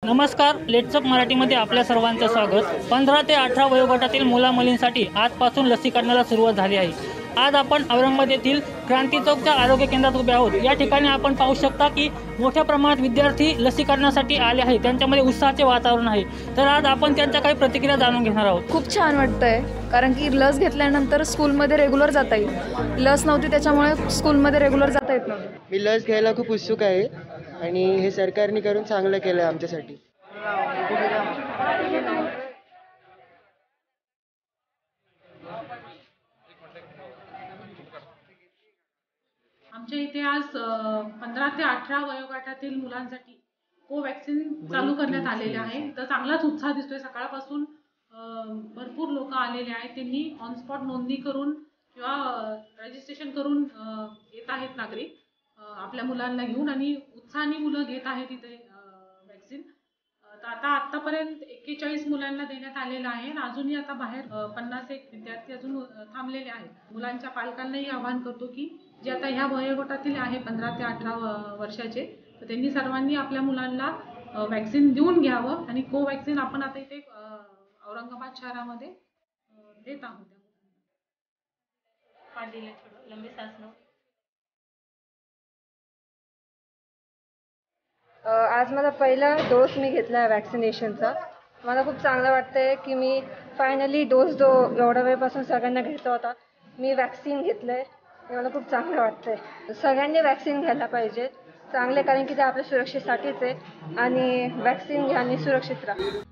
नमस्कार, लेट्सअप मराठीमध्ये आपल्या सर्वांचं स्वागत। 15 ते 18 वयोगटातील मुला-मुलींसाठी आजपासून लसीकरणाला सुरुवात झाली आहे। आज आपण औरंगाबाद येथील क्रांती चौकच्या आरोग्य केंद्रात उभे आहोत। या ठिकाणी आपण पाहू शकता की मोठ्या प्रमाणात विद्यार्थी लसीकरणासाठी आले आहेत। त्यांच्यामध्ये उत्साहाचे वातावरण आहे। तर आज आपण त्यांच्या काही प्रतिक्रिया जाणून घेणार आहोत। खूप छान वाटतंय, कारण की लस घेतल्यानंतर स्कूलमध्ये रेग्युलर जाता येईल। लस नव्हती त्याच्यामुळे स्कूलमध्ये रेग्युलर जाता येत नव्हतं। मी लस घ्यायला खूप उत्सुक आहे आणि हे सरकारने करून चांगलं केलं आमच्यासाठी। आमच्या इथे आज 15 ते 18 वयोगटातील मुलांसाठी कोवॅक्सिन चालू करण्यात आलेले आहे। तर चांगलाच उत्साह दिसतोय। सकाळपासून भरपूर लोक आलेले आहेत। त्यांनी ऑन स्पॉट नोंदणी करून किंवा रजिस्ट्रेशन करून येत आहेत नागरिक आपल्या मुलांना घेऊन, आणि उत्साहाने मुलं घेत आहेत इथे वॅक्सिन। तर आतापर्यंत 41 मुलांना देण्यात आलेलं आहे। अजूनही आता बाहेर 51 विद्यार्थी अजून थांबलेले आहेत। मुलांच्या पालकांनाही आवाहन करतो की जे आता ह्या वयोगटातील आहे 15 ते 18 वर्षाचे, तर त्यांनी सर्वांनी आपल्या मुलांना वॅक्सिन देऊन घ्यावं। आणि कोवॅक्सिन आपण आता इथे औरंगाबाद शहरामध्ये देत आहोत। आज माझा पहिला डोस मी घेतला आहे वॅक्सिनेशनचा। मला खूप चांगलं वाटतंय की मी फायनली डोस जो एवढ्या वेळपासून सगळ्यांना घ्यायचा होता, मी वॅक्सिन घेतलंय। हे मला खूप चांगलं वाटतंय। सगळ्यांनी वॅक्सिन घ्यायला पाहिजे, चांगले, कारण की ते आपल्या सुरक्षेसाठीच आहे। आणि वॅक्सिन घ्या आणि सुरक्षित राहा।